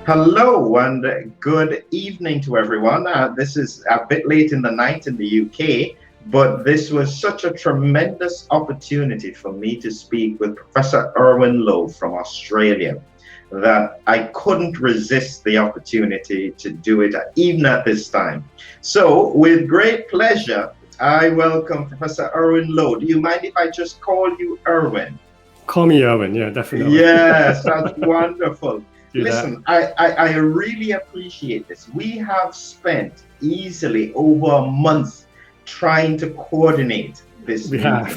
Hello and good evening to everyone. This is a bit late in the night in the UK, but this was such a tremendous opportunity for me to speak with Professor Erwin Lowe from Australia that I couldn't resist the opportunity to do it even at this time. So, with great pleasure, I welcome Professor Erwin Lowe. Do you mind if I just call you Erwin? Call me Erwin, yeah, definitely. Yes, that's wonderful. Listen, that. I really appreciate this. We have spent easily over a month trying to coordinate this meeting.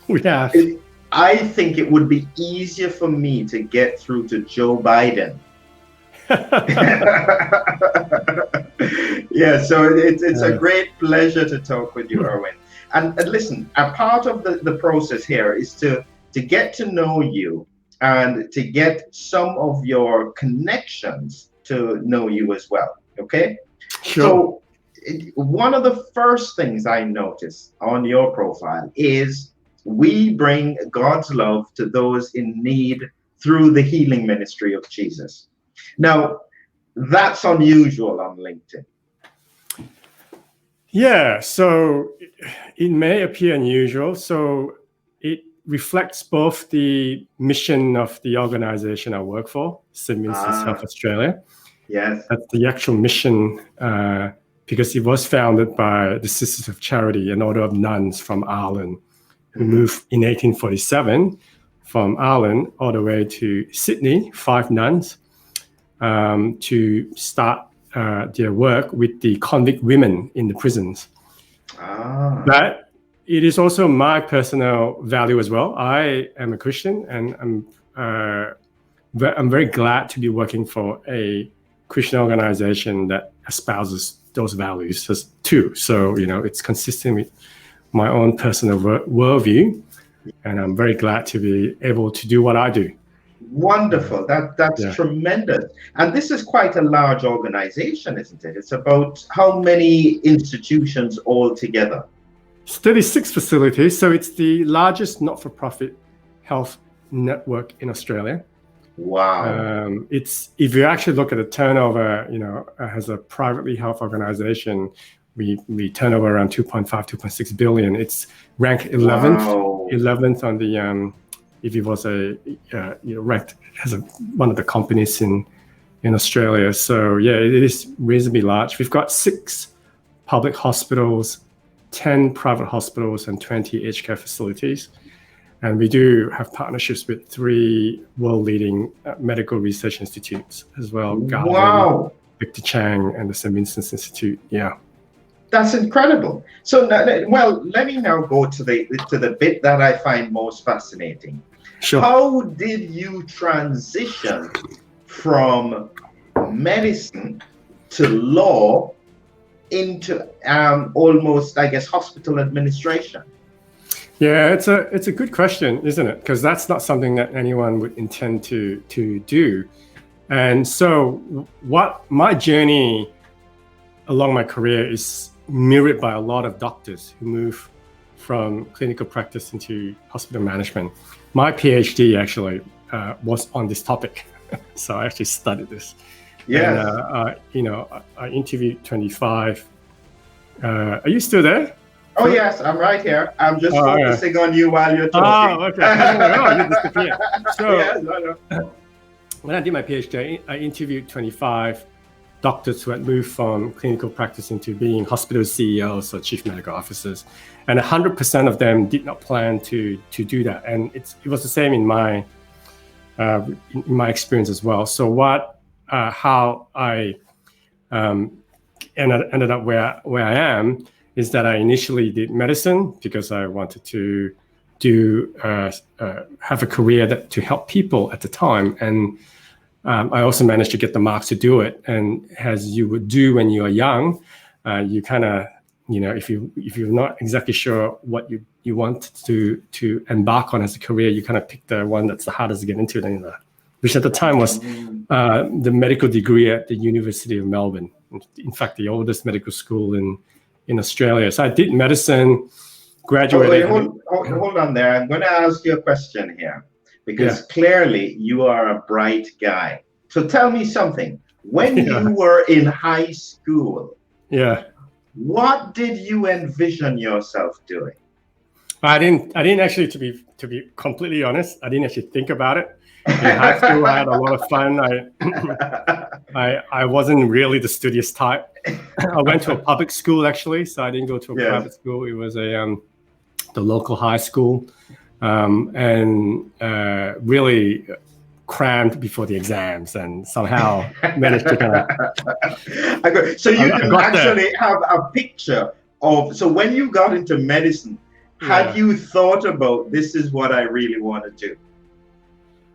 We have. I think it would be easier for me to get through to Joe Biden. Yeah, so it's a great pleasure to talk with you, Erwin. And listen, a part of the process here is to get to know you and to get some of your connections to know you as well, okay? Sure. So one of the first things I noticed on your profile is we bring God's love to those in need through the healing ministry of Jesus. Now, that's unusual on LinkedIn. Yeah, so it may appear unusual. So it reflects both the mission of the organization I work for, St. Vincent's Health Australia. Yes. That's the actual mission, because it was founded by the Sisters of Charity, an order of nuns from Ireland, who moved in 1847 from Ireland all the way to Sydney, 5 nuns, to start their work with the convict women in the prisons. But it is also my personal value as well. I am a Christian, and I'm very glad to be working for a Christian organization that espouses those values too. So, it's consistent with my own personal worldview, and I'm very glad to be able to do what I do. Wonderful. That's tremendous. And this is quite a large organization, isn't it? It's about how many institutions altogether? 36 facilities. So it's the largest not-for-profit health network in Australia. Wow. If you actually look at the turnover, as a privately health organization, we turn over around 2.5, 2.6 billion. It's ranked 11th on the, if it was ranked as one of the companies in Australia. So yeah, it is reasonably large. We've got 6 public hospitals, 10 private hospitals, and 20 aged care facilities. And we do have partnerships with 3 world-leading medical research institutes as well. Wow. Victor Chang and the St. Vincent's Institute. Yeah. That's incredible. So, well, let me now go to the bit that I find most fascinating. Sure. How did you transition from medicine to law into almost, I guess, hospital administration? Yeah, it's a good question, isn't it? Because that's not something that anyone would intend to do. And so what my journey along my career is mirrored by a lot of doctors who move from clinical practice into hospital management. My PhD actually was on this topic. So I actually studied this. Yeah. And, I interviewed 25. Are you still there? Oh, yes, I'm right here. I'm just focusing on you while you're talking. Oh, okay. You disappeared. So, yes, I know. When I did my PhD, I interviewed 25 doctors who had moved from clinical practice into being hospital CEOs or chief medical officers, and 100% of them did not plan to do that. And it was the same in my experience as well. So how I ended up where I am is that I initially did medicine because I wanted to have a career to help people at the time. And I also managed to get the marks to do it. And as you would do when you are young, you kind of, if you're not exactly sure what you want to embark on as a career, you kind of pick the one that's the hardest to get into, which at the time was the medical degree at the University of Melbourne. In fact, the oldest medical school in Australia. So I did medicine, graduated. Hold on there. I'm going to ask you a question here, because clearly you are a bright guy. So tell me something. When you were in high school, what did you envision yourself doing? I didn't actually, to be completely honest, I didn't actually think about it. In high school, I had a lot of fun. I wasn't really the studious type. I went to a public school actually, so I didn't go to a private school. It was the local high school, and really crammed before the exams, and somehow managed to kind of. So you didn't actually have a picture of. So when you got into medicine, had you thought about this is what I really want to do?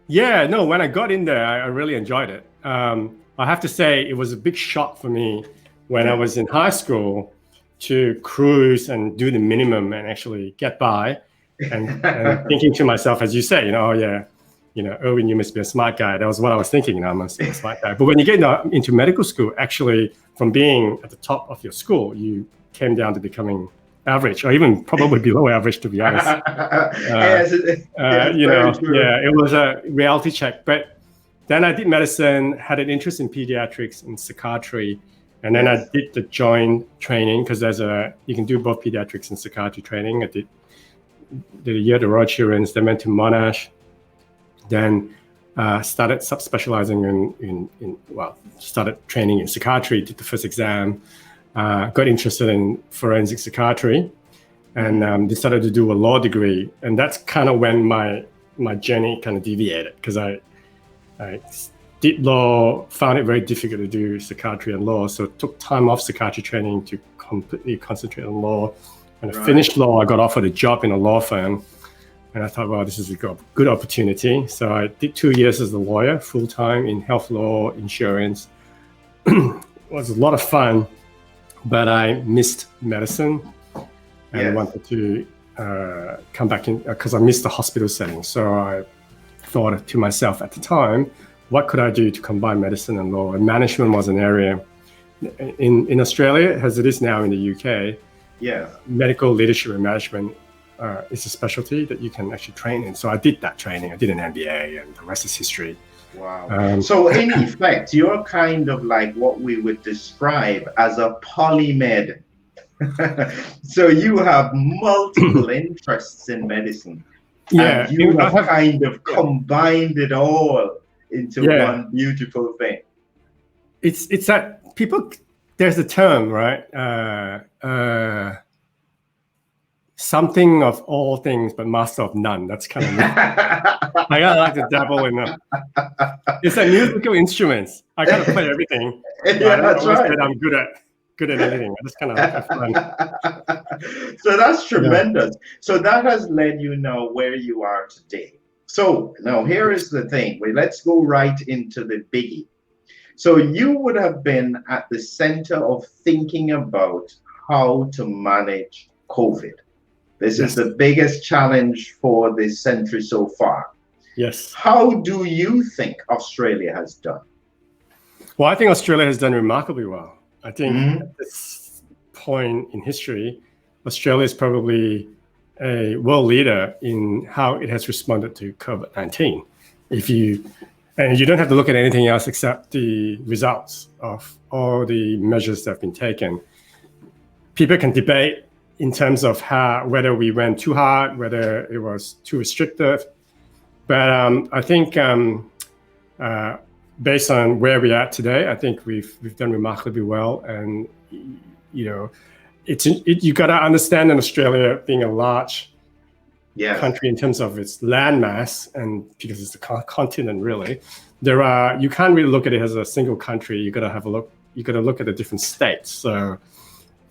Yeah, no. When I got in there, I really enjoyed it. I have to say, it was a big shock for me when I was in high school to cruise and do the minimum and actually get by, and thinking to myself, as you say, oh yeah, Erwin, you must be a smart guy. That was what I was thinking. I must be a smart guy. But when you get into medical school, actually, from being at the top of your school, you came down to becoming average, or even probably below average, to be honest. It was a reality check. But then I did medicine, had an interest in pediatrics and psychiatry, and then I did the joint training, because you can do both pediatrics and psychiatry training. I did a year at the Royal Children's, then went to Monash, then started subspecializing started training in psychiatry, did the first exam, got interested in forensic psychiatry, and decided to do a law degree. And that's kind of when my journey kind of deviated, because I did law, found it very difficult to do psychiatry and law, so took time off psychiatry training to completely concentrate on law. When I finished law, I got offered a job in a law firm, and I thought, well, this is a good opportunity. So I did 2 years as a lawyer, full-time in health law, insurance. It was a lot of fun, but I missed medicine, and I wanted to come back in, because I missed the hospital setting. So I thought to myself at the time, what could I do to combine medicine and law? And management was an area in Australia, as it is now in the UK. Medical leadership and management is a specialty that you can actually train in. So I did that training. I did an MBA, and the rest is history. Wow. So in effect, you're kind of like what we would describe as a polymed. So you have multiple interests in medicine. Yeah. And you have kind of combined it all into one beautiful thing. It's that people, there's a term, right? Something of all things, but master of none. That's kind of me. I like to dabble in them. It's like musical instruments. I gotta play everything. That's right. I'm good at anything. I just kind of have fun. So that's tremendous. So that has led you now where you are today. So now here is the thing. Let's go right into the biggie. So you would have been at the center of thinking about how to manage COVID. This is the biggest challenge for this century so far. Yes. How do you think Australia has done? Well, I think Australia has done remarkably well. I think at this point in history, Australia is probably a world leader in how it has responded to COVID-19. And you don't have to look at anything else except the results of all the measures that have been taken. People can debate in terms of whether we went too hard, whether it was too restrictive. But I think based on where we are today, I think we've done remarkably well. And you got to understand in Australia being a large country in terms of its landmass, and because it's a continent really, you can't really look at it as a single country. You got to look at the different states. So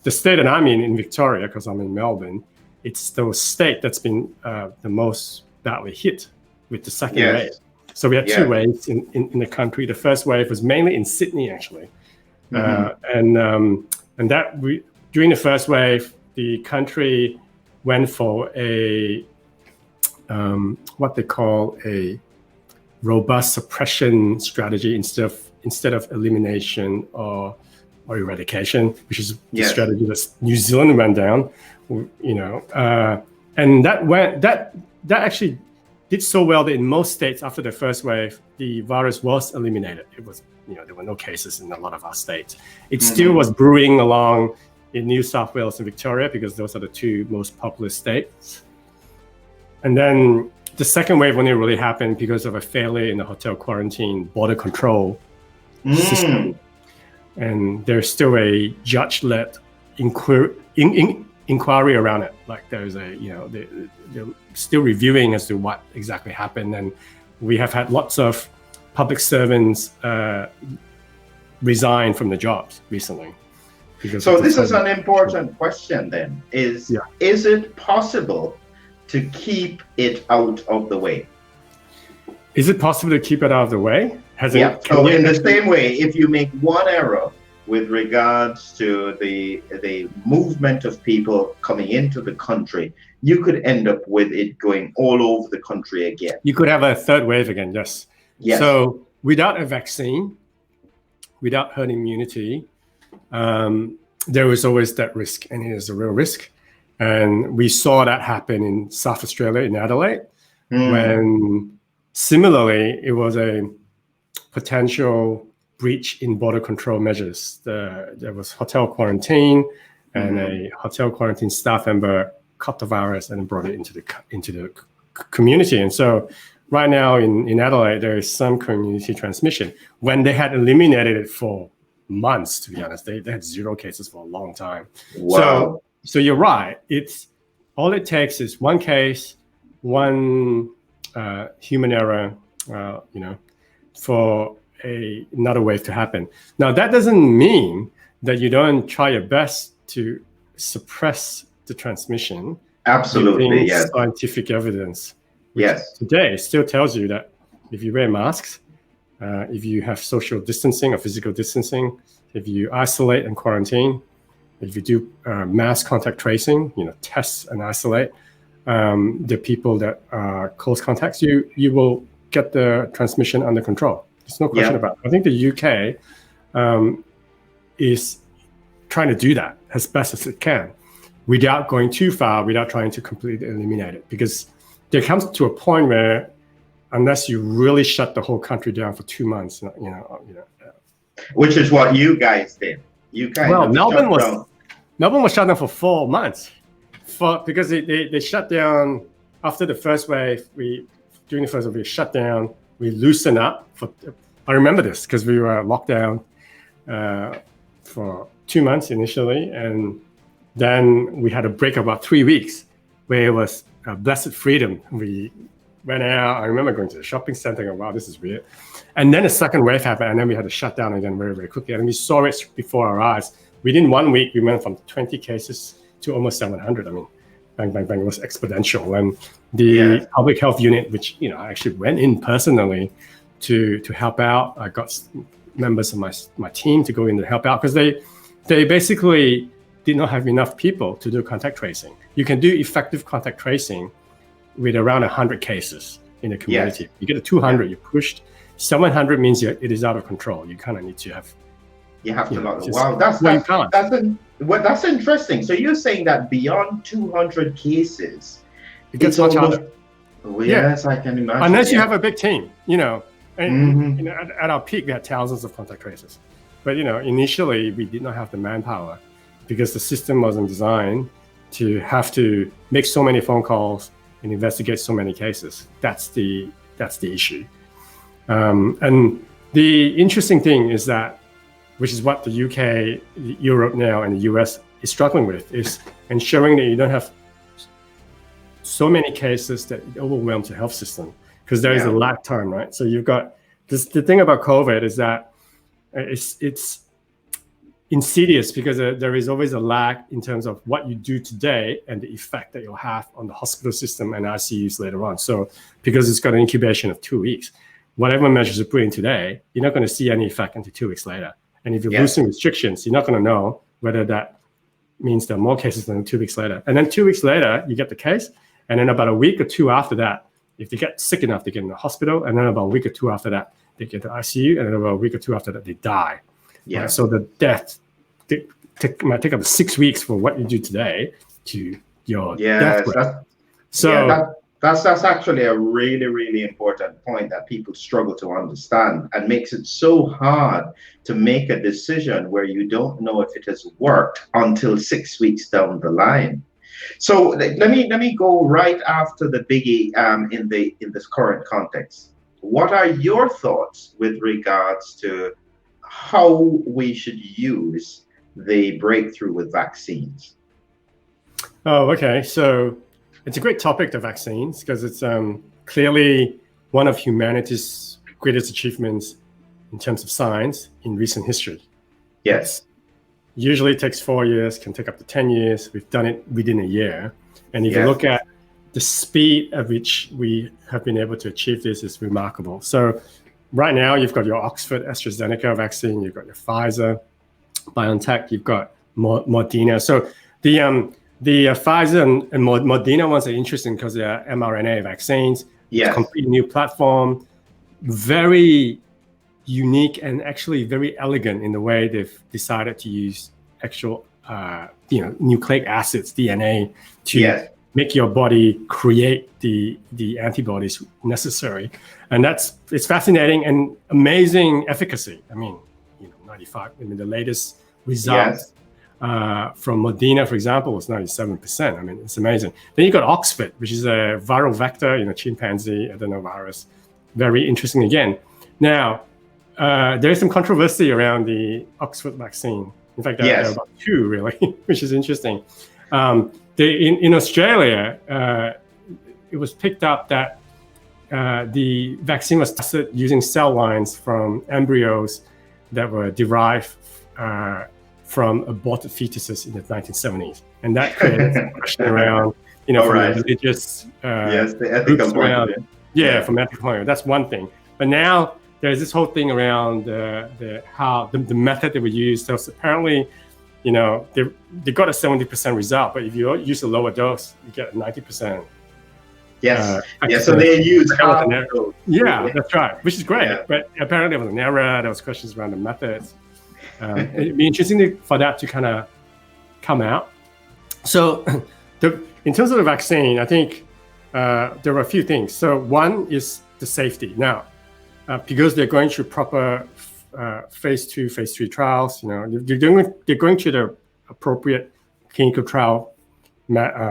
the state that I'm in Victoria, because I'm in Melbourne, it's the state that's been the most badly hit with the second wave. So we had two waves in the country. The first wave was mainly in Sydney, actually. And during the first wave, the country went for a what they call a robust suppression strategy instead of elimination or eradication, which is the strategy that New Zealand went down. And that actually did so well that in most states after the first wave, the virus was eliminated. It was there were no cases in a lot of our states. It still was brewing along in New South Wales and Victoria because those are the two most populous states. And then the second wave only really happened because of a failure in the hotel quarantine border control system. And there's still a judge-led inquiry around it. Like there's they're still reviewing as to what exactly happened. And we have had lots of public servants resign from the jobs recently. So this is an important question then. Is it possible to keep it out of the way? Is it possible to keep it out of the way? So in the same way, if you make one error with regards to the movement of people coming into the country, you could end up with it going all over the country again. You could have a third wave again, yes. So without a vaccine, without herd immunity, there is always that risk, and it is a real risk. And we saw that happen in South Australia, in Adelaide, when similarly, it was a potential breach in border control measures. There was hotel quarantine, and a hotel quarantine staff member caught the virus and brought it into the community. And so right now in Adelaide, there is some community transmission. When they had eliminated it for months, to be honest, they had 0 cases for a long time. Wow. So you're right. It's all it takes is one case, one human error, for another wave to happen. Now that doesn't mean that you don't try your best to suppress the transmission. Absolutely, yes. Scientific evidence, which yes, today still tells you that if you wear masks, if you have social distancing or physical distancing, if you isolate and quarantine, if you do mass contact tracing, test and isolate the people that are close contacts, you will get the transmission under control. There's no question about it. I think the UK is trying to do that as best as it can without going too far, without trying to completely eliminate it. Because there comes to a point where unless you really shut the whole country down for 2 months, which is what you guys did. Melbourne was shut down for 4 months, because they shut down after the first wave. During the first wave, we shut down. We loosened up. I remember this because we were locked down for 2 months initially, and then we had a break of about 3 weeks where it was blessed freedom. We went out. I remember going to the shopping center and wow, this is weird. And then the second wave happened, and then we had to shut down again very, very quickly. And we saw it before our eyes. Within 1 week, we went from 20 cases to almost 700. I mean, bang, bang, bang, it was exponential. And the public health unit, which I actually went in personally to help out. I got members of my team to go in to help out because they basically did not have enough people to do contact tracing. You can do effective contact tracing with around 100 cases in the community. You get to 200, you pushed. 700 means it is out of control. You kind of need to have. You have to lock. Wow, that's interesting. So you're saying that beyond 200 cases, it gets much harder. Yes, I can imagine. Unless you have a big team, and at our peak we had thousands of contact tracers, but initially we did not have the manpower because the system wasn't designed to have to make so many phone calls and investigate so many cases. That's the issue. And the interesting thing is that, which is what the UK, Europe now, and the US is struggling with, is ensuring that you don't have so many cases that it overwhelms the health system, because there is a lag time, right? So you've got this. The thing about COVID is that it's insidious because there is always a lag in terms of what you do today and the effect that you'll have on the hospital system and ICUs later on. So because it's got an incubation of 2 weeks, whatever measures you put in today, you're not going to see any effect until 2 weeks later. And if you're loosening restrictions, you're not going to know whether that means there are more cases than 2 weeks later. And then 2 weeks later, you get the case. And then about a week or two after that, if they get sick enough, they get in the hospital. And then about a week or two after that, they get the ICU. And then about a week or two after that, they die. Yeah. So the death might take up to 6 weeks for what you do today to your death rate. That's actually a really, really important point that people struggle to understand, and makes it so hard to make a decision where you don't know if it has worked until 6 weeks down the line. So let me go right after the biggie in this current context. What are your thoughts with regards to how we should use the breakthrough with vaccines? Oh, okay. So it's a great topic, the vaccines, because it's clearly one of humanity's greatest achievements in terms of science in recent history. Yes. Usually it takes 4 years, can take up to 10 years. We've done it within a year. And if you look at the speed at which we have been able to achieve this is remarkable. So right now you've got your Oxford AstraZeneca vaccine, you've got your Pfizer, BioNTech, you've got Moderna. So the Pfizer and Moderna ones are interesting because they are mRNA vaccines. Yes. It's a completely new platform, very unique and actually very elegant in the way they've decided to use actual, nucleic acids, DNA, to make your body create the antibodies necessary. And it's fascinating and amazing efficacy. I mean, 95, the latest results from Moderna, for example, was 97%. I mean, it's amazing. Then you got Oxford, which is a viral vector, chimpanzee adenovirus. Very interesting again. Now, there is some controversy around the Oxford vaccine. In fact, there are about two, really, which is interesting. In Australia, it was picked up that the vaccine was tested using cell lines from embryos that were derived from aborted fetuses in the 1970s. And that created a question around, from religious the ethical point of view. From ethical point of view. That's one thing. But now there's this whole thing around the method that we use. So apparently, they got a 70% result, but if you use a lower dose, you get a 90%. So they use half the dose. That's right, which is great. But apparently there was an error. There was questions around the methods. It'd be interesting for that to kind of come out. So in terms of the vaccine, I think there were a few things. So one is the safety. Now, because they're going through proper phase 2, phase 3 trials, they're going to the appropriate clinical trial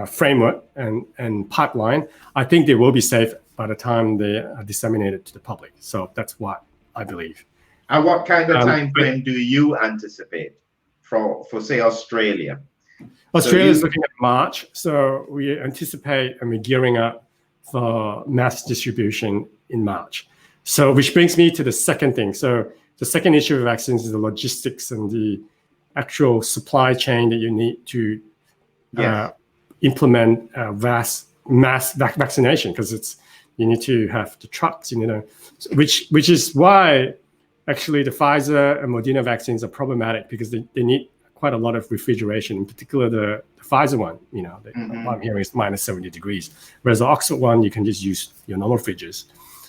framework and pipeline. I think they will be safe by the time they are disseminated to the public. So that's what I believe. And what kind of time frame do you anticipate for say, Australia? Australia is looking at March. So we anticipate and we're gearing up for mass distribution in March. So which brings me to the second thing. So the second issue of vaccines is the logistics and the actual supply chain that you need to implement mass vaccination, because you need to have the trucks, which is why actually the Pfizer and Moderna vaccines are problematic, because they need quite a lot of refrigeration, in particular the Pfizer one, what I'm hearing is minus 70 degrees, whereas the Oxford one, you can just use your normal fridges.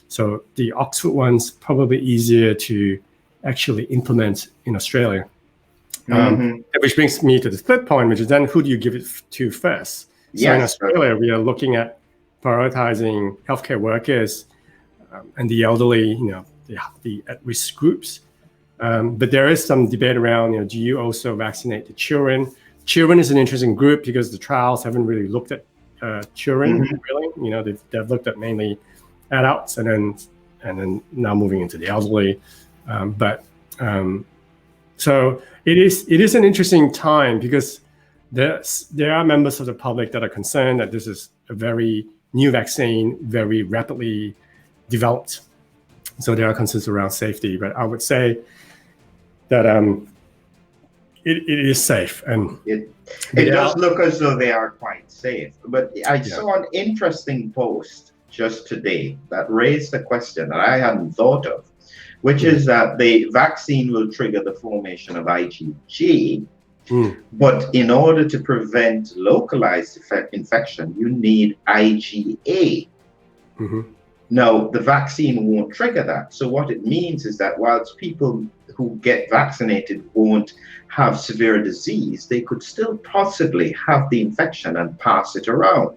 So the Oxford one's probably easier to actually implement in Australia. Which brings me to the third point, which is then who do you give it to first? So in Australia, we are looking at prioritizing healthcare workers and the elderly, the at-risk groups. But there is some debate around, do you also vaccinate the children? Children is an interesting group because the trials haven't really looked at children, really. They've looked at mainly adults and then now moving into the elderly. So it is an interesting time, because there are members of the public that are concerned that this is a very new vaccine, very rapidly developed. So there are concerns around safety, but I would say that it is safe. And it does look as though they are quite safe. But I saw an interesting post just today that raised a question that I hadn't thought of, which is that the vaccine will trigger the formation of IgG, but in order to prevent localized infection, you need IgA. Now, the vaccine won't trigger that. So what it means is that whilst people who get vaccinated won't have severe disease, they could still possibly have the infection and pass it around.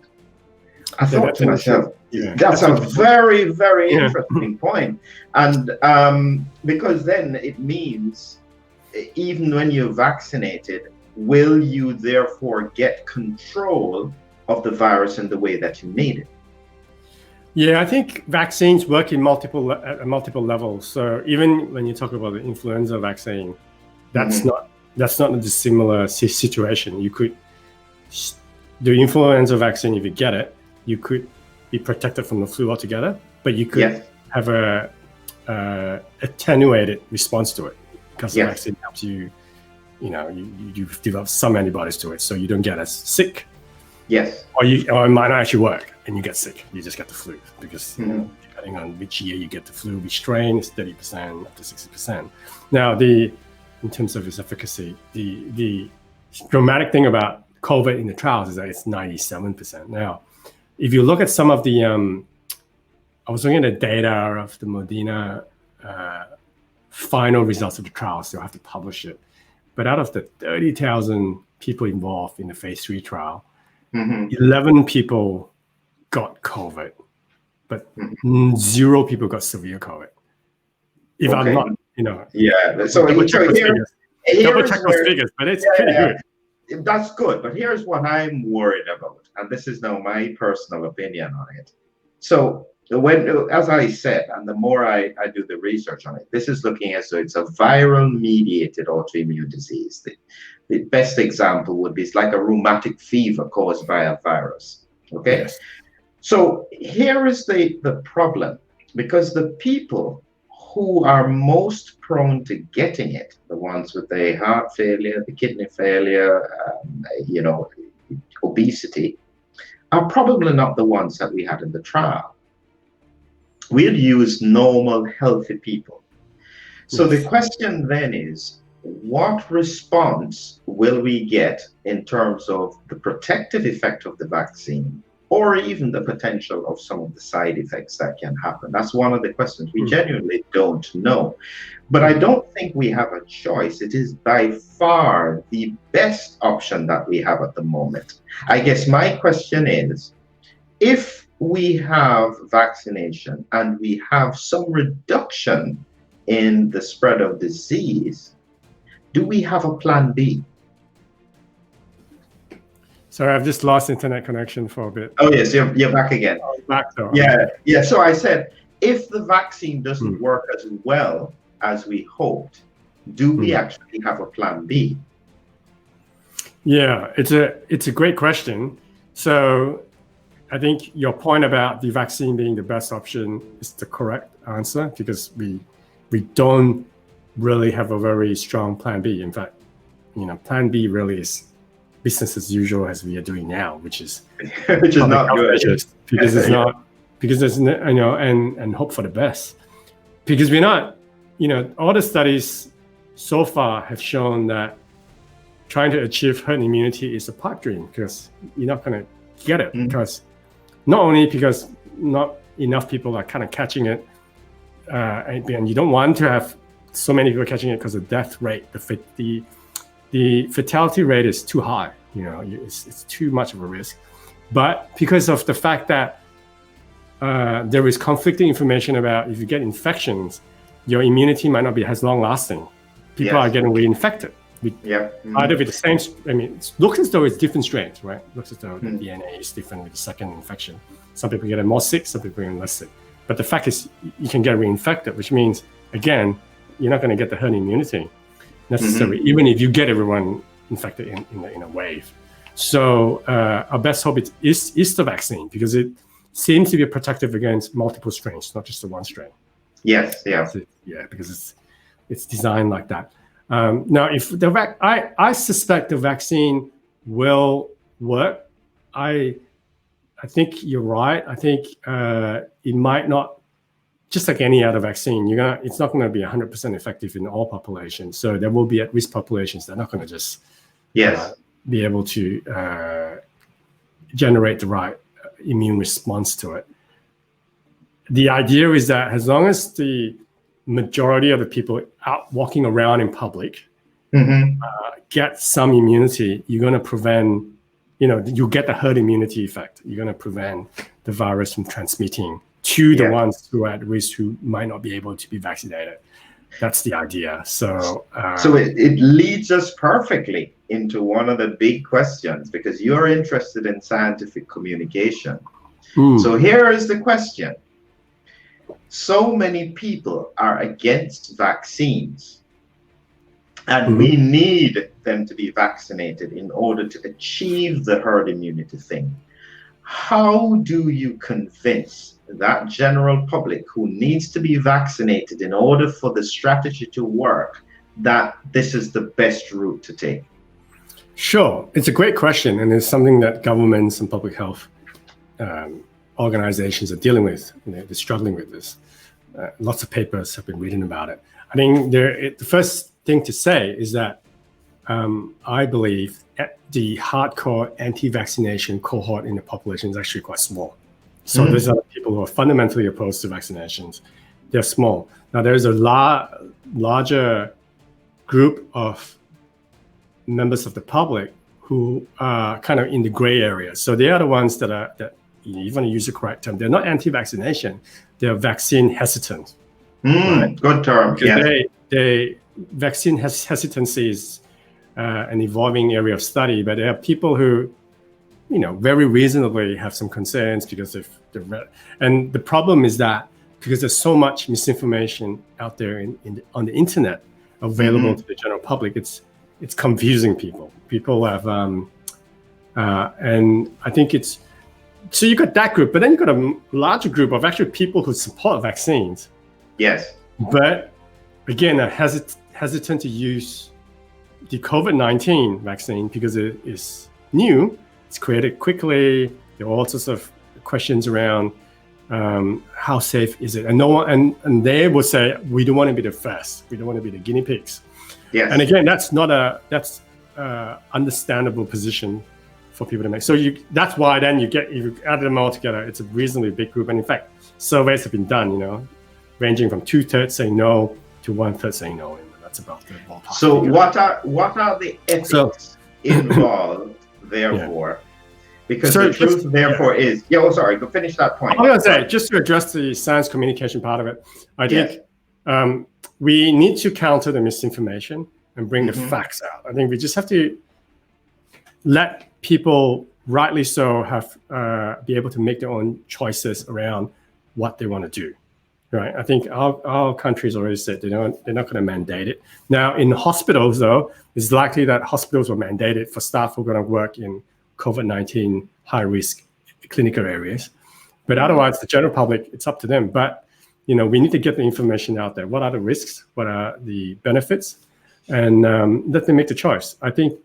I thought to myself, that's a very, very interesting point. And because then it means even when you're vaccinated, will you therefore get control of the virus in the way that you need it? Yeah, I think vaccines work in multiple levels. So even when you talk about the influenza vaccine, that's not a dissimilar situation. You could the influenza vaccine, if you get it, you could be protected from the flu altogether, but you could have a attenuated response to it because the vaccine helps you. You develop some antibodies to it, so you don't get as sick. Yes. Or it might not actually work, and you get sick. You just get the flu because depending on which year you get the flu, which strain, is 30% up to 60%. Now, in terms of its efficacy, the dramatic thing about COVID in the trials is that it's 97%. Now, if you look at some of the, I was looking at the data of the Moderna final results of the trials, so I have to publish it. But out of the 30,000 people involved in the phase 3 trial, 11 people got COVID, but 0 people got severe COVID. If I'm not, So double check those figures, but it's pretty good. That's good, but here's what I'm worried about, and this is now my personal opinion on it. So as I said, and the more I do the research on it, this is looking as though it's a viral-mediated autoimmune disease. The best example would be it's like a rheumatic fever caused by a virus. Okay, yes. So here is the problem, because the people who are most prone to getting it, the ones with the heart failure, the kidney failure, obesity, are probably not the ones that we had in the trial. We had used normal, healthy people. So the question then is, what response will we get in terms of the protective effect of the vaccine, or even the potential of some of the side effects that can happen? That's one of the questions we genuinely don't know. But I don't think we have a choice. It is by far the best option that we have at the moment. I guess my question is, if we have vaccination and we have some reduction in the spread of disease, do we have a plan B? Sorry, I've just lost internet connection for a bit. Oh yes, you're back again. Oh, back though. Yeah. So I said, if the vaccine doesn't work as well as we hoped, do we actually have a plan B? Yeah, it's a great question. So I think your point about the vaccine being the best option is the correct answer, because we don't really have a very strong plan B. In fact, plan B really is business as usual as we are doing now, which is not good. Because it's not, because there's and hope for the best. Because we're not, all the studies so far have shown that trying to achieve herd immunity is a pipe dream, because you're not going to get it. Because not only because not enough people are kind of catching it, and you don't want to have so many people catching it because the death rate, the fatality rate is too high. It's too much of a risk. But because of the fact that there is conflicting information about if you get infections, your immunity might not be as long lasting. People are getting reinfected. Either with the same, it looks as though it's different strains, right? It looks as though the DNA is different with the second infection. Some people get more sick, some people get less sick. But the fact is, you can get reinfected, which means, again, you're not going to get the herd immunity necessarily, even if you get everyone infected in a wave. So our best hope is the vaccine, because it seems to be protective against multiple strains, not just the one strain. Yes, because it's designed like that. Now, if I suspect the vaccine will work. I think you're right. I think it might not. Just like any other vaccine, it's not going to be 100% effective in all populations. So there will be at-risk populations that are not going to just be able to generate the right immune response to it. The idea is that as long as the majority of the people out walking around in public get some immunity, you're going to prevent you get the herd immunity effect. You're going to prevent the virus from transmitting to the ones who are at risk who might not be able to be vaccinated. That's the idea. So it leads us perfectly into one of the big questions, because you're interested in scientific communication. So here is the question. So many people are against vaccines, and we need them to be vaccinated in order to achieve the herd immunity thing. How do you convince that general public who needs to be vaccinated in order for the strategy to work that this is the best route to take? Sure. It's a great question, and it's something that governments and public health organizations are dealing with. They're struggling with this. Lots of papers have been written about it. I think the first thing to say is that I believe the hardcore anti-vaccination cohort in the population is actually quite small. So these are people who are fundamentally opposed to vaccinations. They're small. Now there's a larger group of members of the public who are kind of in the gray area. So they are the ones that you want to use the correct term. They're not anti-vaccination. They're vaccine hesitant. Right? Good term. Yeah. Vaccine hesitancy is an evolving area of study, but there are people who, very reasonably have some concerns because of and the problem is that because there's so much misinformation out there on the internet available to the general public, it's confusing people. People have, and I think so you got that group, but then you got a larger group of actually people who support vaccines. Yes. But again, are hesitant to use the COVID-19 vaccine because it is new. It's created quickly. There are all sorts of questions around how safe is it, and no one, and they will say we don't want to be the first. We don't want to be the guinea pigs. Yes. And again, that's understandable position for people to make. So that's why then you add them all together. It's a reasonably big group, and in fact, surveys have been done. Ranging from 2/3 saying no to 1/3 saying no. And that's about the ballpark. So what are the ethics involved, therefore? Because the truth, therefore, is... sorry, go finish that point. I was going to say, just to address the science communication part of it, I think we need to counter the misinformation and bring the facts out. I think we just have to let people, rightly so, have be able to make their own choices around what they want to do. Right. I think our country's already said they're not going to mandate it. Now, in hospitals, though, it's likely that hospitals will mandate it for staff who are going to work in COVID-19 high-risk clinical areas. But otherwise, the general public, it's up to them. But, we need to get the information out there. What are the risks? What are the benefits? And let them make the choice. I think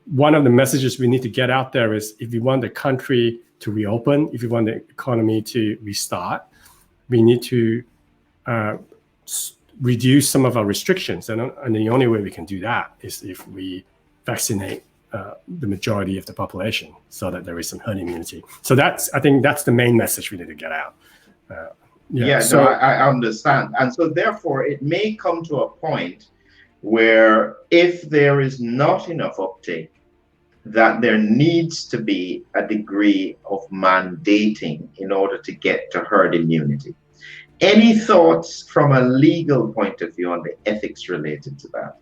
one of the messages we need to get out there is if you want the country to reopen, if you want the economy to restart, we need to reduce some of our restrictions. And the only way we can do that is if we vaccinate the majority of the population so that there is some herd immunity. So I think that's the main message we need to get out. I understand. And so therefore, it may come to a point where if there is not enough uptake, that there needs to be a degree of mandating in order to get to herd immunity. Any thoughts from a legal point of view on the ethics related to that?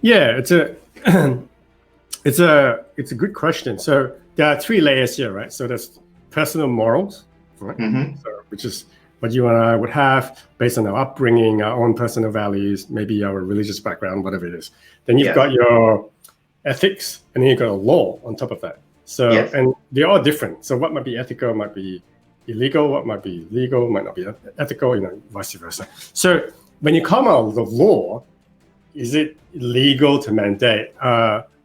Yeah, it's a good question. So there are three layers here, right? So there's personal morals, right? So, which is what you and I would have based on our upbringing, our own personal values, maybe our religious background, whatever it is. Then you've got your ethics, and then you've got a law on top of that. So, and they're all different. So what might be ethical might be illegal, what might be legal might not be ethical, vice versa. So when you come out with the law, is it legal to mandate?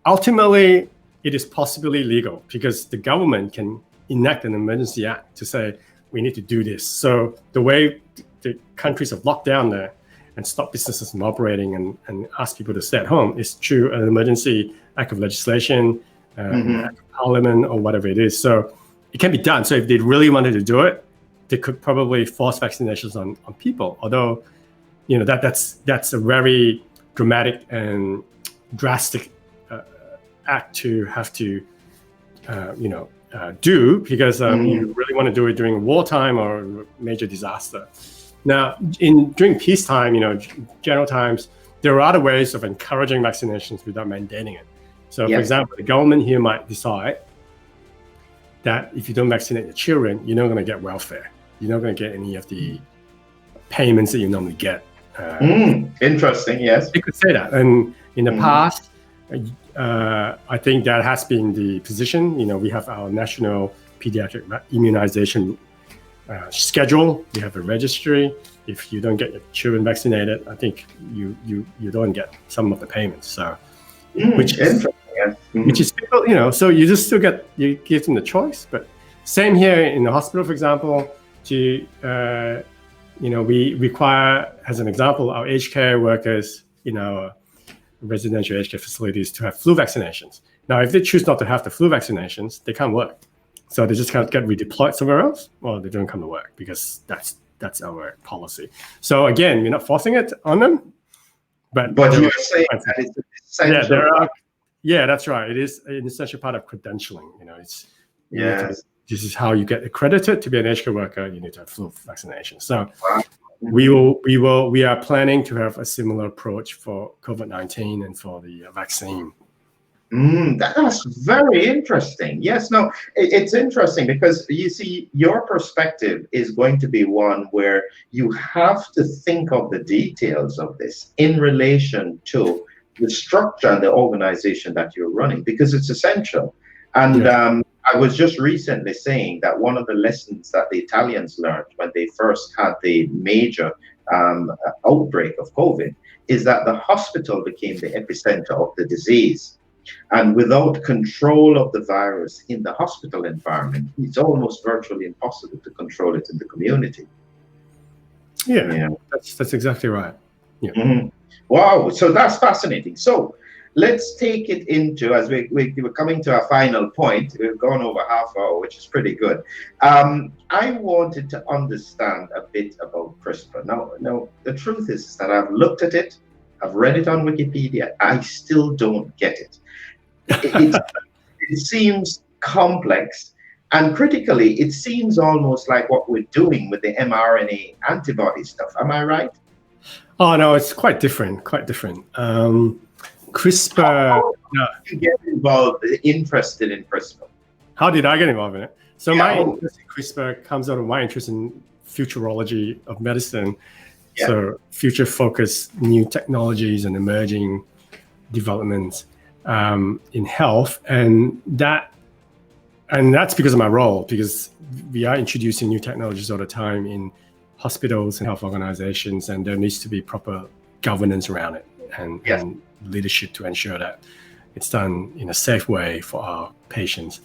Ultimately, it is possibly legal because the government can enact an emergency act to say, we need to do this. So the way the countries have locked down there and stopped businesses from operating and asked people to stay at home is through an emergency act of legislation, act of parliament, or whatever it is. So it can be done. So if they really wanted to do it, they could probably force vaccinations on people. Although, that's a very dramatic and drastic act to have to, do because you really want to do it during wartime or major disaster. Now, during peacetime, general times, there are other ways of encouraging vaccinations without mandating it. So, for example, the government here might decide that if you don't vaccinate your children, you're not going to get welfare. You're not going to get any of the payments that you normally get. Interesting, yes. They could say that. And in the past, I think that has been the position. We have our national pediatric immunization schedule. We have a registry. If you don't get your children vaccinated, I think you don't get some of the payments. So, which is so you just still you give them the choice. But same here in the hospital, for example, we require, as an example, our aged care workers in our residential aged care facilities to have flu vaccinations. Now, if they choose not to have the flu vaccinations, they can't work. So they just can't get redeployed somewhere else, or they don't come to work because that's our policy. So again, we're not forcing it on them, but you're saying that it's essential. That's right. It is an essential part of credentialing. This is how you get accredited to be an aged care worker. You need to have flu vaccination. So we are planning to have a similar approach for COVID-19 and for the vaccine. That's very interesting. Yes, no, it's interesting because you see, your perspective is going to be one where you have to think of the details of this in relation to the structure and the organization that you're running, because it's essential. And I was just recently saying that one of the lessons that the Italians learned when they first had the major outbreak of COVID is that the hospital became the epicenter of the disease. And without control of the virus in the hospital environment, it's almost virtually impossible to control it in the community. Yeah. That's exactly right. Yeah. Wow, so that's fascinating. So let's take it into, as we're coming to our final point. We've gone over half hour, which is pretty good. I wanted to understand a bit about CRISPR. Now, the truth is that I've looked at it, I've read it on Wikipedia, I still don't get it. It seems complex, and critically, it seems almost like what we're doing with the mRNA antibody stuff. Am I right? Oh, no, it's quite different. CRISPR. How did you get interested in CRISPR? How did I get involved in it? So my interest in CRISPR comes out of my interest in futurology of medicine. Yeah. So future-focused new technologies and emerging developments in health, and that's because of my role, because we are introducing new technologies all the time in hospitals and health organizations, and there needs to be proper governance around it and leadership to ensure that it's done in a safe way for our patients.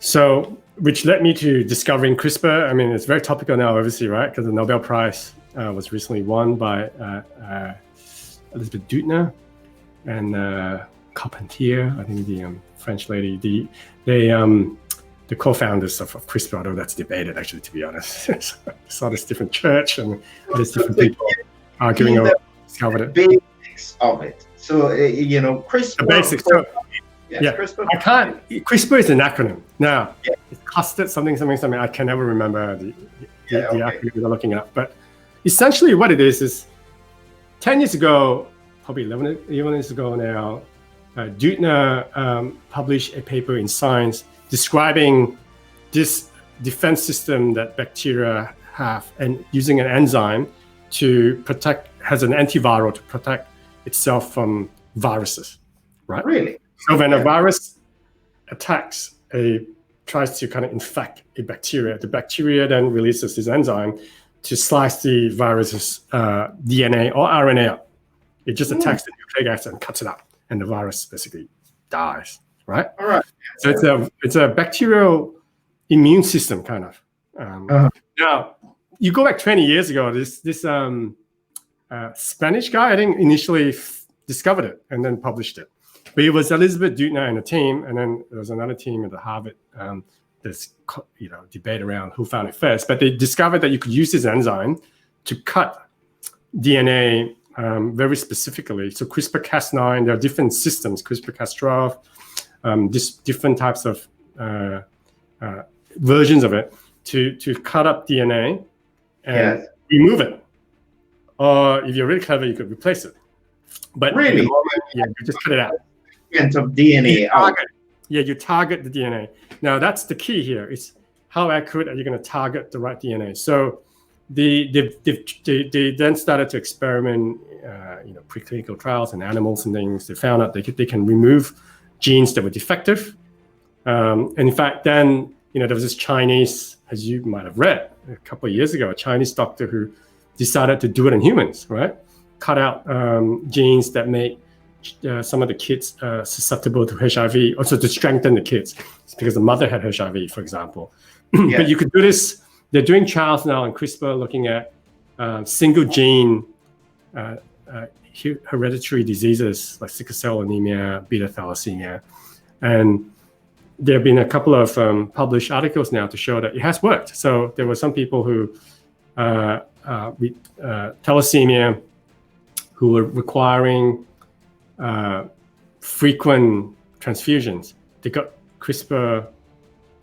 So, which led me to discovering CRISPR. I mean, it's very topical now, obviously, right? Because the Nobel Prize was recently won by Elizabeth Doudna and Carpentier, I think the French lady. The co-founders of CRISPR, although that's debated, actually, to be honest. It's all this different church and there's different people arguing over discovered it. Basics of it. So, CRISPR. The basics. So, CRISPR. CRISPR is an acronym. Now, it's custard something. I can never remember the acronym without looking it up. But essentially what it is 10 years ago, probably 11 years ago now, Doudna published a paper in Science describing this defense system that bacteria have, and using an enzyme to protect, has an antiviral to protect itself from viruses, right? Really? So when a virus tries to kind of infect a bacteria, the bacteria then releases this enzyme to slice the virus's DNA or RNA up. It just attacks the nucleic acid and cuts it up, and the virus basically dies, right? All right. So it's a bacterial immune system kind of. Now, you go back 20 years ago, this Spanish guy, I think, initially discovered it and then published it. But it was Elizabeth Doudna and a team, and then there was another team at the Harvard. There's debate around who found it first, but they discovered that you could use this enzyme to cut DNA very specifically. So CRISPR-Cas9, there are different systems, CRISPR-Cas12, different types of versions of it to cut up DNA and remove it. Or if you're really clever, you could replace it. But really, you just cut it out. Of DNA. You target the DNA. Now that's the key here. It's how accurate are you going to target the right DNA? So they then started to experiment, preclinical trials in animals and things. They found out they can remove genes that were defective. And in fact, then there was this Chinese, as you might have read a couple of years ago, a Chinese doctor who decided to do it in humans, right? Cut out genes that make some of the kids susceptible to HIV, also to strengthen the kids. It's because the mother had HIV, for example. But you could do this. They're doing trials now in CRISPR looking at single gene hereditary diseases like sickle cell anemia, beta thalassemia. And there have been a couple of published articles now to show that it has worked. So there were some people who with thalassemia who were requiring frequent transfusions. They got CRISPR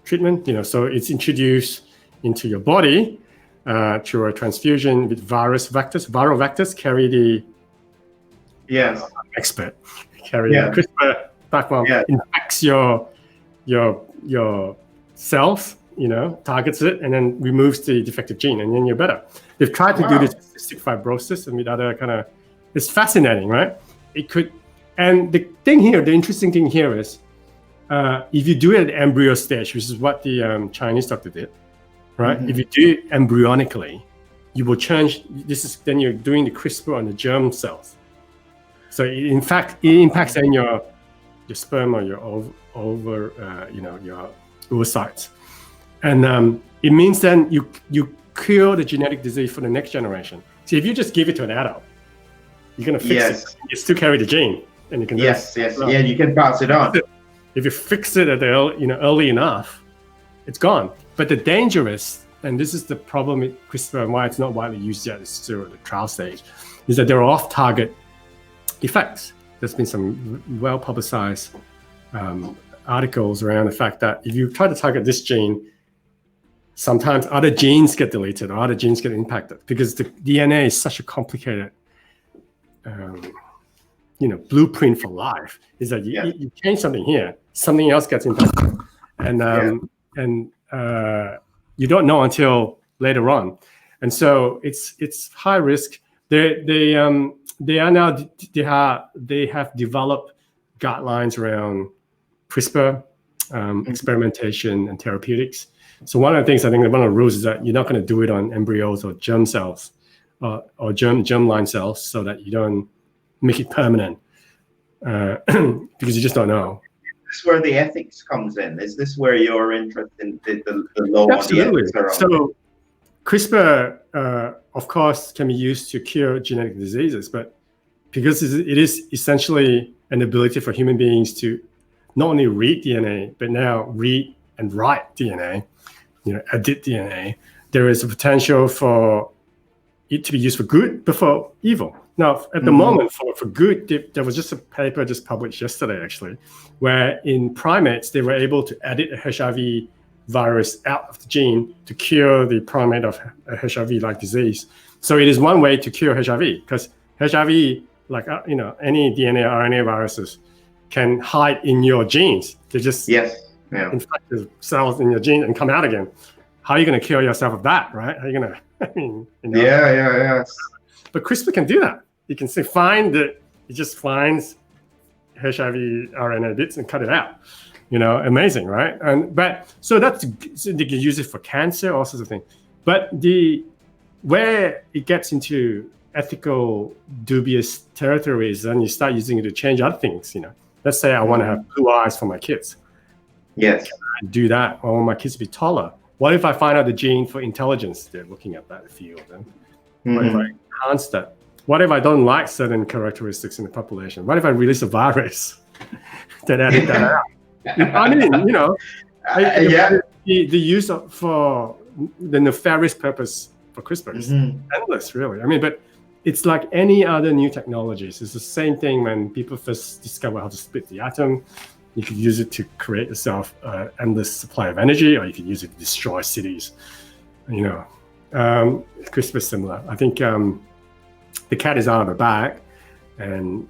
treatment, so it's introduced into your body through a transfusion with viral vectors carry the expert carry the CRISPR platform, infects your cells, targets it, and then removes the defective gene, and then you're better. They've tried to do this with cystic fibrosis and with other it's fascinating, right? It could, and the interesting thing here is, if you do it at embryo stage, which is what the Chinese doctor did, right? Mm-hmm. If you do it embryonically, you will change. Then you're doing the CRISPR on the germ cells. So it impacts on your sperm or your your oocytes, and it means then you cure the genetic disease for the next generation. So if you just give it to an adult, you're gonna fix it. You still carry the gene, and you can you can pass it on. If you fix it at early enough, it's gone. But the danger is, and this is the problem with CRISPR and why it's not widely used yet, it's still at the trial stage, is that there are off-target effects. There's been some well-publicized articles around the fact that if you try to target this gene, sometimes other genes get deleted or other genes get impacted because the DNA is such a complicated blueprint for life. Is that you change something here, something else gets impacted, and you don't know until later on, and so it's high risk. They have developed guidelines around CRISPR experimentation and therapeutics. So one of the things I think one of the rules is that you're not going to do it on embryos or germ cells or germline cells, so that you don't make it permanent because you just don't know. Is this where the ethics comes in? Is this where you're interested in the law? Absolutely. So CRISPR, of course, can be used to cure genetic diseases, but because it is essentially an ability for human beings to not only read DNA, but now read and write DNA, edit DNA, there is a potential for it to be used for good, but for evil. Now, at the moment, for good, there was just a paper just published yesterday, actually, where in primates, they were able to edit a HIV virus out of the gene to cure the primate of a HIV-like disease. So it is one way to cure HIV, because HIV, like any DNA or RNA viruses, can hide in your genes. They just infect the cells in your gene and come out again. How are you going to cure yourself of that, right? How are you going to? But CRISPR can do that. You can find it just finds HIV RNA bits and cut it out. Amazing, right? So they can use it for cancer, all sorts of things. But where it gets into ethical dubious territories, then you start using it to change other things. Let's say I want to have blue eyes for my kids. Yes. Can I do that? I want my kids to be taller. What if I find out the gene for intelligence? They're looking at that field. What if I enhance that? What if I don't like certain characteristics in the population? What if I release a virus that edit that out? The use for the nefarious purpose for CRISPR is endless, really. But it's like any other new technologies. It's the same thing when people first discover how to split the atom. You could use it to create yourself an endless supply of energy, or you could use it to destroy cities. CRISPR is similar. I think the cat is out of the bag, and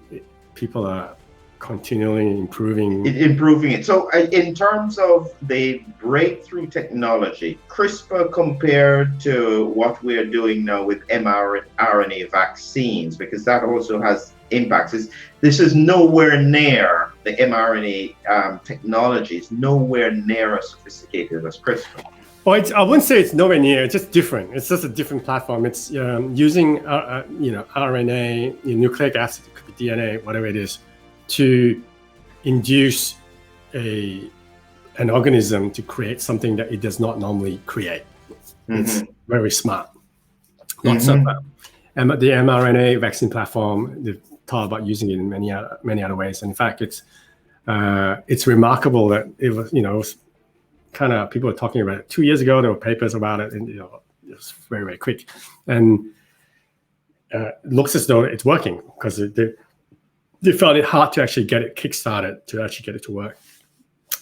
people are continually improving it. So in terms of the breakthrough technology, CRISPR compared to what we're doing now with mRNA vaccines, because that also has impacts, this is nowhere near the mRNA technology. It's nowhere near as sophisticated as CRISPR. Well, I wouldn't say it's nowhere near. It's just different. It's just a different platform. It's using RNA, nucleic acid, it could be DNA, whatever it is, to induce an organism to create something that it does not normally create. It's very smart. Not so bad. And the mRNA vaccine platform, they've thought about using it in many other ways. And in fact, it's remarkable that it was kind of, people were talking about it 2 years ago. There were papers about it, and it was very, very quick. And it looks as though it's working, because they found it hard to actually get it kickstarted, to actually get it to work.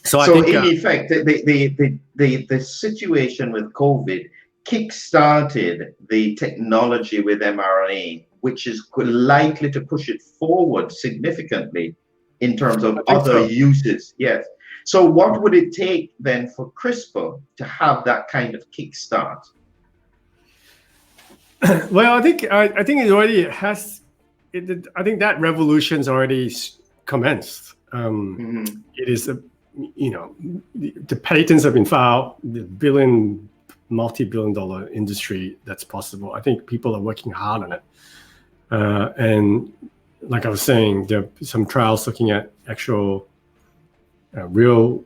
So I think, in effect, the situation with COVID kickstarted the technology with mRNA, which is likely to push it forward significantly in terms of other uses. Yes. So what would it take then for CRISPR to have that kind of kickstart? Well, I think it already has. I think that revolution's already commenced. It is the patents have been filed. The multi-billion-dollar industry that's possible. I think people are working hard on it, and like I was saying, there are some trials looking at actual real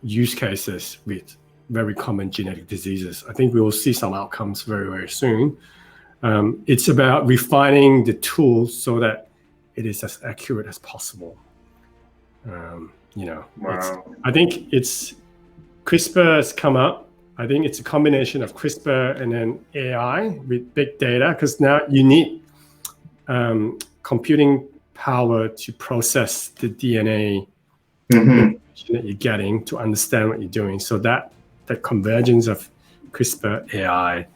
use cases with very common genetic diseases. I think we will see some outcomes very, very soon. It's about refining the tools so that it is as accurate as possible. Wow. I think CRISPR has come up. I think it's a combination of CRISPR and then AI with big data, because now you need computing power to process the DNA that you're getting to understand what you're doing. So that convergence of CRISPR AI,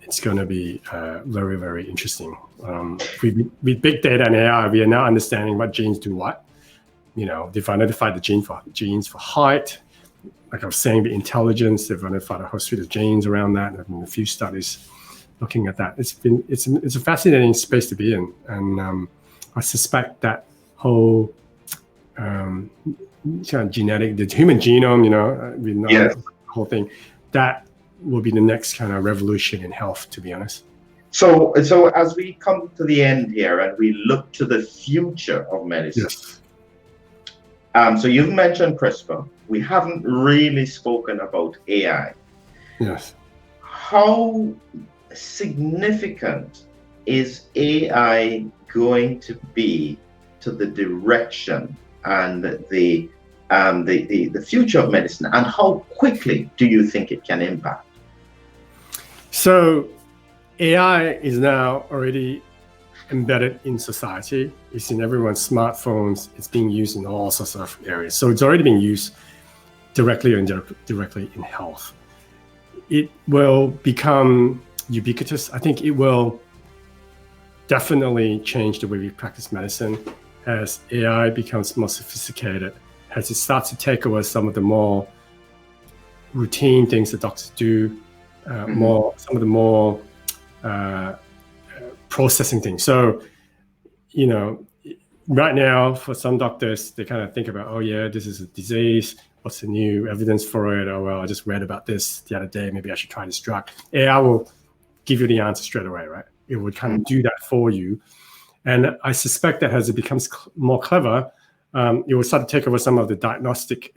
it's going to be very, very interesting. With big data and AI, we are now understanding what genes do what. They've identified the genes for height. Like I was saying, the intelligence, they've identified a whole suite of genes around that. There have been a few studies looking at that. It's a fascinating space to be in, and I suspect that whole genetic, the human genome, we know the whole thing, that will be the next kind of revolution in health, to be honest. So as we come to the end here and we look to the future of medicine, yes. So you've mentioned CRISPR. We haven't really spoken about AI. Yes. How significant is AI going to be to the direction and the future of medicine, and how quickly do you think it can impact? So AI is now already embedded in society. It's in everyone's smartphones. It's being used in all sorts of areas. So it's already being used directly or indirectly in health. It will become ubiquitous. I think it will definitely change the way we practice medicine as AI becomes more sophisticated, as it starts to take over some of the more routine things that doctors do, some of the more processing things. So, right now, for some doctors, they kind of think about, oh yeah, this is a disease. What's the new evidence for it? Oh, well, I just read about this the other day. Maybe I should try this drug. AI will give you the answer straight away, right? It would kind of do that for you. And I suspect that as it becomes more clever, it will start to take over some of the diagnostic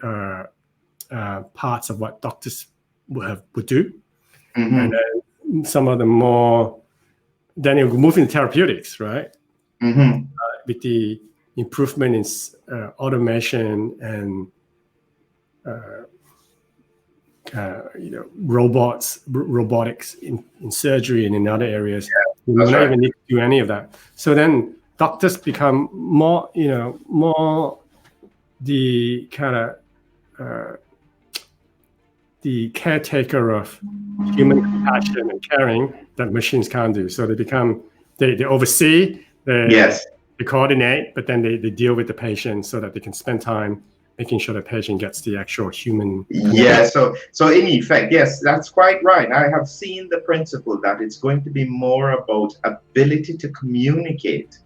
parts of what doctors would do. And then some of the more, then it will move into therapeutics, right? With the improvement in automation and robotics in surgery and in other areas, You may not even need to do any of that. So then doctors become more the kind of the caretaker of human compassion and caring that machines can't do. So they oversee, they coordinate, but then they deal with the patient so that they can spend time making sure the patient gets the actual human. Yeah, so in effect, yes, that's quite right. I have seen the principle that it's going to be more about ability to communicate.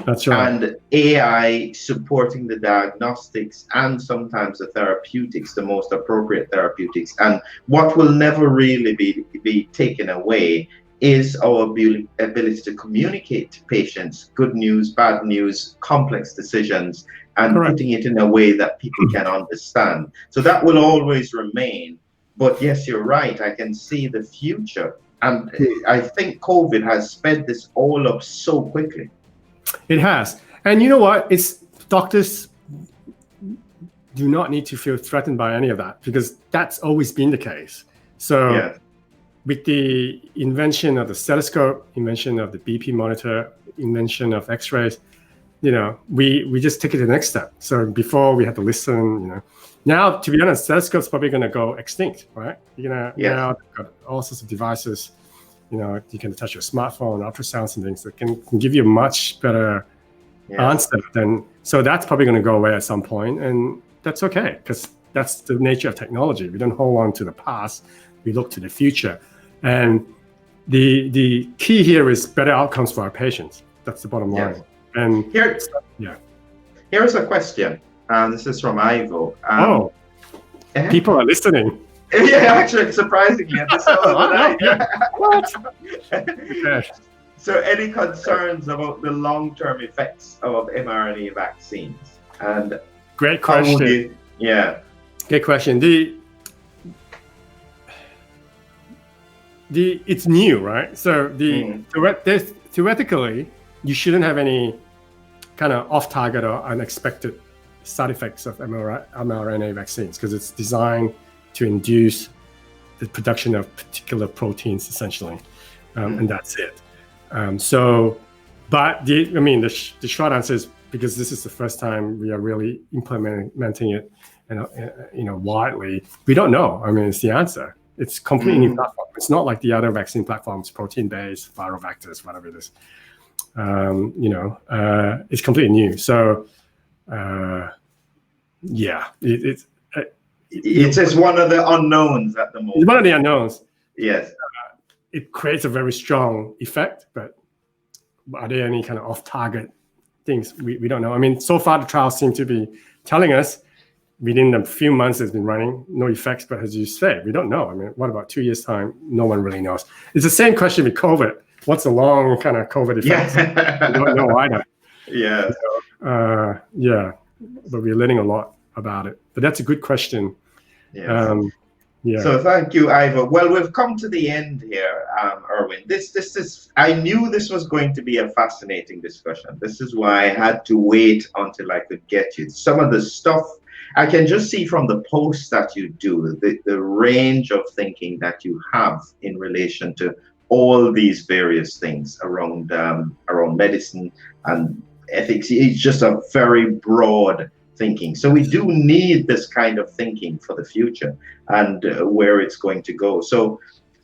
That's right. And AI supporting the diagnostics and sometimes the therapeutics, the most appropriate therapeutics. And what will never really be taken away is our ability to communicate to patients good news, bad news, complex decisions, and putting it in a way that people can understand. So that will always remain. But yes, you're right. I can see the future. And I think COVID has sped this all up so quickly. It has. And you know what? Doctors do not need to feel threatened by any of that, because that's always been the case. So with the invention of the stethoscope, invention of the BP monitor, invention of x-rays, we just take it to the next step. So before we had to listen, now, to be honest, stethoscope's probably going to go extinct, right? Now they've got all sorts of devices. You can attach your smartphone, ultrasounds and things that can give you a much better answer than. So that's probably going to go away at some point, and that's okay, because that's the nature of technology. We don't hold on to the past; we look to the future. And the key here is better outcomes for our patients. That's the bottom line. And here's a question. This is from Ivo. People are listening. Yeah, actually, surprisingly, at this hour What? So, any concerns about the long-term effects of mRNA vaccines? And great question. Great question. It's new, right? So theoretically, you shouldn't have any kind of off-target or unexpected side effects of mRNA vaccines, because it's designed to induce the production of particular proteins, essentially, and that's it. But the short answer is, because this is the first time we are really implementing it, widely, we don't know. It's the answer. It's completely new platform. It's not like the other vaccine platforms, protein-based, viral vectors, whatever it is. It's completely new. So, it's just one of the unknowns at the moment. It's one of the unknowns. Yes. It creates a very strong effect, but are there any kind of off-target things? We don't know. So far the trials seem to be telling us within a few months it's been running, no effects, but as you say, we don't know. What about 2 years' time? No one really knows. It's the same question with COVID. What's the long kind of COVID effects? We don't know either. Yeah. But we're learning a lot about it. But that's a good question. Yes. So thank you, Ivo. Well, we've come to the end here, Erwin. This is. I knew this was going to be a fascinating discussion. This is why I had to wait until I could get you. Some of the stuff I can just see from the posts that you do, the range of thinking that you have in relation to all these various things around medicine and ethics. It's just a very broad thinking. So we do need this kind of thinking for the future and where it's going to go. So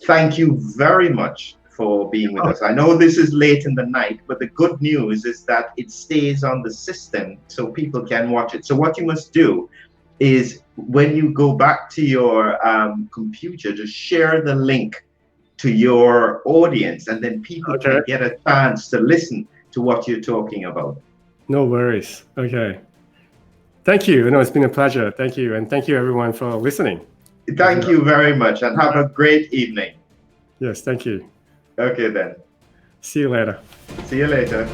thank you very much for being with us. I know this is late in the night, but the good news is that it stays on the system so people can watch it. So what you must do is, when you go back to your computer, just share the link to your audience, and then people can get a chance to listen to what you're talking about. No worries. Okay. Thank you. It's been a pleasure. Thank you. And thank you, everyone, for listening. Thank you very much, and have a great evening. Yes, thank you. Okay, then. See you later. See you later.